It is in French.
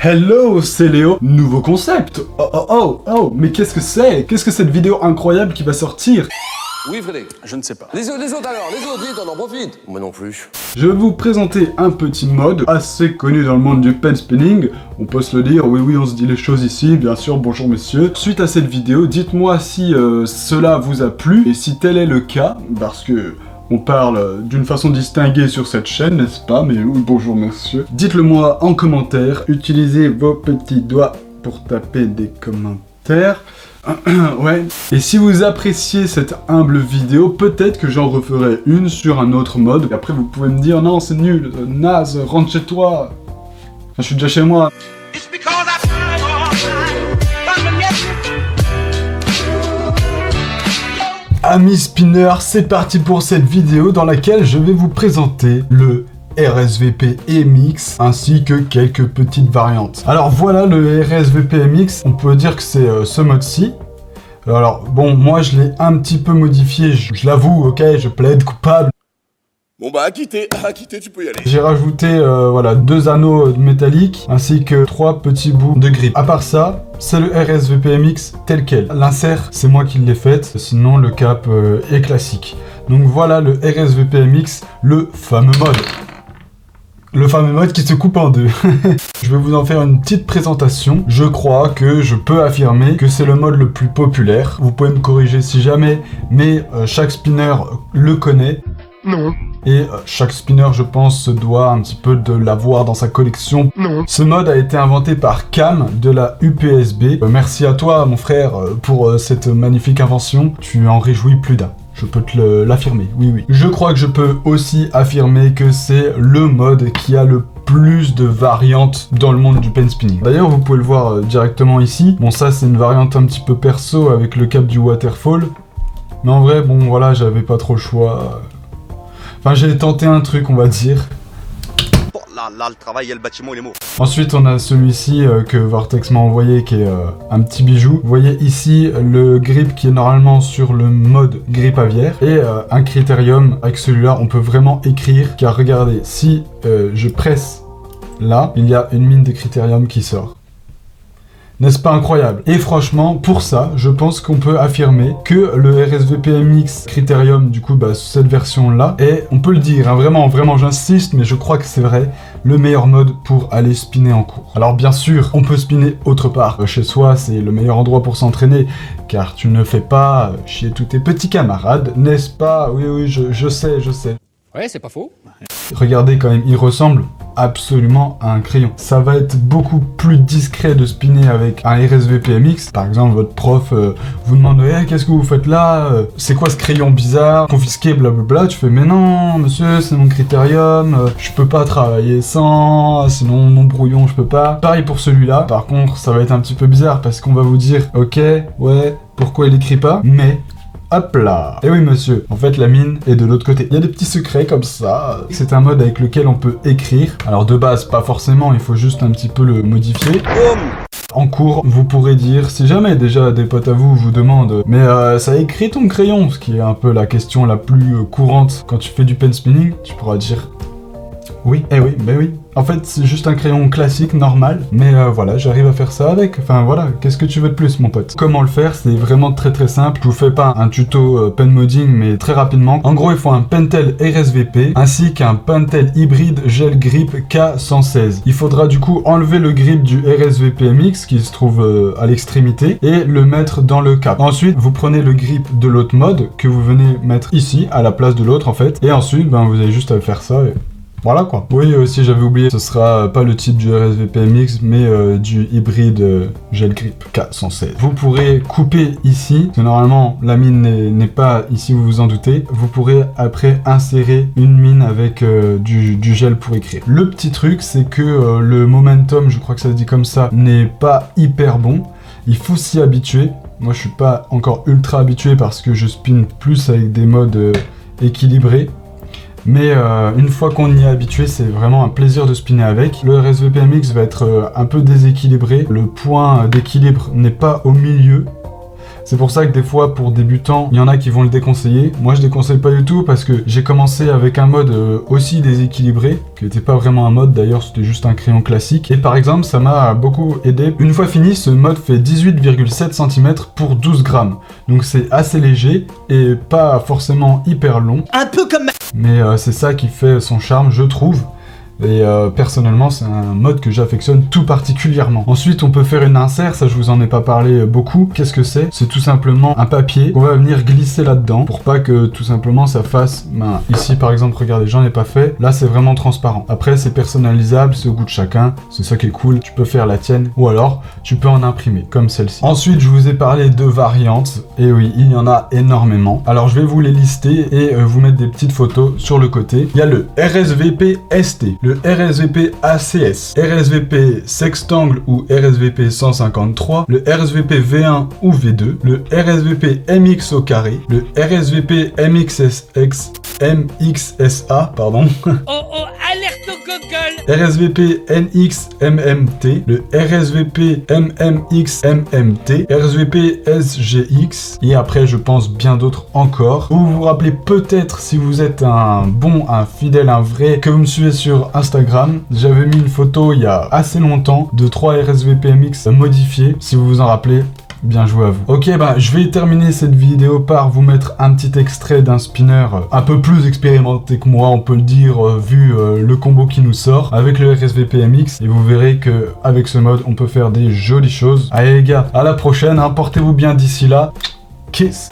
Hello, c'est Léo. Nouveau concept. Oh, mais qu'est-ce que c'est? Qu'est-ce que cette vidéo incroyable qui va sortir? Oui, Frédéric, je ne sais pas. Les autres alors, les autres, vite, on en profite. Moi non plus. Je vais vous présenter un petit mode assez connu dans le monde du pen spinning. On peut se le dire, oui, on se dit les choses ici, bien sûr, bonjour messieurs. Suite à cette vidéo, dites-moi si cela vous a plu, et si tel est le cas, parce que on parle d'une façon distinguée sur cette chaîne, n'est-ce pas? Mais oui, bonjour messieurs. Dites-le moi en commentaire, utilisez vos petits doigts pour taper des commentaires. Ouais. Et si vous appréciez cette humble vidéo, peut-être que j'en referai une sur un autre mode. Et après vous pouvez me dire non c'est nul, naze, rentre chez toi. Enfin, je suis déjà chez moi. Amis spinners, c'est parti pour cette vidéo dans laquelle je vais vous présenter le RSVP MX ainsi que quelques petites variantes. Alors voilà le RSVP MX, on peut dire que c'est ce mode-ci. Alors bon, moi je l'ai un petit peu modifié, je l'avoue, ok, je plaide coupable. Bon bah à quitter, tu peux y aller. J'ai rajouté voilà 2 anneaux métalliques ainsi que 3 petits bouts de grip. À part ça, c'est le RSVP MX tel quel. L'insert, c'est moi qui l'ai fait, sinon le cap est classique. Donc voilà le RSVP MX, le fameux mode. Le fameux mode qui se coupe en deux. Je vais vous en faire une petite présentation. Je crois que je peux affirmer que c'est le mode le plus populaire. Vous pouvez me corriger si jamais, mais chaque spinner le connaît. Non. Et chaque spinner, je pense, se doit un petit peu de l'avoir dans sa collection. Non. Ce mode a été inventé par Cam de la UPSB. Merci à toi, mon frère, pour cette magnifique invention. Tu en réjouis plus d'un. Je peux te l'affirmer, oui. Je crois que je peux aussi affirmer que c'est le mode qui a le plus de variantes dans le monde du pen spinning. D'ailleurs, vous pouvez le voir directement ici. Bon, ça, c'est une variante un petit peu perso avec le cap du waterfall. Mais en vrai, bon, voilà, j'avais pas trop le choix. Enfin, j'ai tenté un truc, on va dire. Là, le travail, il y a le bâtiment, il est mort. Ensuite, on a celui-ci que Vortex m'a envoyé, qui est un petit bijou. Vous voyez ici le grip qui est normalement sur le mode grip aviaire. Et un critérium, avec celui-là, on peut vraiment écrire. Car regardez, si je presse là, il y a une mine de critérium qui sort. N'est-ce pas incroyable? Et franchement, pour ça, je pense qu'on peut affirmer que le RSVP MX Criterium, du coup, cette version-là, est, on peut le dire, hein, vraiment, j'insiste, mais je crois que c'est vrai, le meilleur mode pour aller spinner en cours. Alors bien sûr, on peut spinner autre part. Chez soi, c'est le meilleur endroit pour s'entraîner, car tu ne fais pas chier tous tes petits camarades, n'est-ce pas? Oui, je sais. Ouais, c'est pas faux. Regardez quand même, il ressemble absolument à un crayon. Ça va être beaucoup plus discret de spinner avec un RSVP MX. Par exemple, votre prof vous demande hey, qu'est-ce que vous faites là? C'est quoi ce crayon bizarre? Confisqué, blablabla. Tu fais mais non, monsieur, c'est mon critérium. Je peux pas travailler sans, sinon mon brouillon, je peux pas. Pareil pour celui-là. Par contre, ça va être un petit peu bizarre parce qu'on va vous dire ok, ouais, pourquoi il écrit pas? Mais hop là! Et oui monsieur, en fait la mine est de l'autre côté. Il y a des petits secrets comme ça. C'est un mode avec lequel on peut écrire. Alors de base, pas forcément, il faut juste un petit peu le modifier. En cours, vous pourrez dire, si jamais déjà des potes à vous vous demandent « Mais ça écrit ton crayon ?» Ce qui est un peu la question la plus courante quand tu fais du pen spinning, tu pourras dire « Oui, oui. » En fait, c'est juste un crayon classique, normal, mais voilà, j'arrive à faire ça avec. Enfin voilà, qu'est-ce que tu veux de plus, mon pote? Comment le faire? C'est vraiment très simple. Je vous fais pas un tuto pen modding, mais très rapidement. En gros, il faut un Pentel RSVP, ainsi qu'un Pentel hybride gel grip K116. Il faudra du coup enlever le grip du RSVP MX, qui se trouve à l'extrémité, et le mettre dans le cap. Ensuite, vous prenez le grip de l'autre mode, que vous venez mettre ici, à la place de l'autre, en fait. Et ensuite, vous avez juste à faire ça, et voilà quoi. Oui, aussi j'avais oublié, ce sera pas le type du RSVP MX, mais du hybride gel grip K116. Vous pourrez couper ici, parce que normalement la mine n'est pas ici, vous vous en doutez. Vous pourrez après insérer une mine avec du gel pour écrire. Le petit truc, c'est que le momentum, je crois que ça se dit comme ça, n'est pas hyper bon. Il faut s'y habituer. Moi je suis pas encore ultra habitué parce que je spin plus avec des modes équilibrés. Mais une fois qu'on y est habitué, c'est vraiment un plaisir de spinner avec. Le RSVP MX va être un peu déséquilibré. Le point d'équilibre n'est pas au milieu. C'est pour ça que des fois, pour débutants, il y en a qui vont le déconseiller. Moi, je déconseille pas du tout parce que j'ai commencé avec un mode aussi déséquilibré, qui n'était pas vraiment un mode d'ailleurs, c'était juste un crayon classique. Et par exemple, ça m'a beaucoup aidé. Une fois fini, ce mode fait 18,7 cm pour 12 grammes. Donc c'est assez léger et pas forcément hyper long. Un peu comme... Mais c'est ça qui fait son charme, je trouve. Et personnellement, c'est un mode que j'affectionne tout particulièrement. Ensuite, on peut faire une insert, ça je vous en ai pas parlé beaucoup. Qu'est-ce que c'est? C'est tout simplement un papier qu'on va venir glisser là-dedans pour pas que tout simplement ça fasse... Ben, ici par exemple, regardez, j'en ai pas fait. Là, c'est vraiment transparent. Après, c'est personnalisable, c'est au goût de chacun. C'est ça qui est cool. Tu peux faire la tienne ou alors tu peux en imprimer, comme celle-ci. Ensuite, je vous ai parlé de variantes. Et oui, il y en a énormément. Alors, je vais vous les lister et vous mettre des petites photos sur le côté. Il y a le RSVP ST, le RSVP ACS, RSVP sextangle ou RSVP 153, le RSVP V1 ou V2, le RSVP MX au carré, le RSVP MXSA, pardon. Oh, alerte au Google. RSVP NX MMT, le RSVP MMX MMT, RSVP SGX, et après je pense bien d'autres encore. Vous vous rappelez peut-être, si vous êtes un fidèle, un vrai, que vous me suivez sur Instagram, j'avais mis une photo il y a assez longtemps de 3 RSVP MX modifiés, si vous vous en rappelez. Bien joué à vous. Ok, bah je vais terminer cette vidéo par vous mettre un petit extrait d'un spinner un peu plus expérimenté que moi, on peut le dire, vu le combo qui nous sort avec le RSVP MX. Et vous verrez que avec ce mode, on peut faire des jolies choses. Allez les gars, à la prochaine, hein, portez-vous bien d'ici là. Kiss.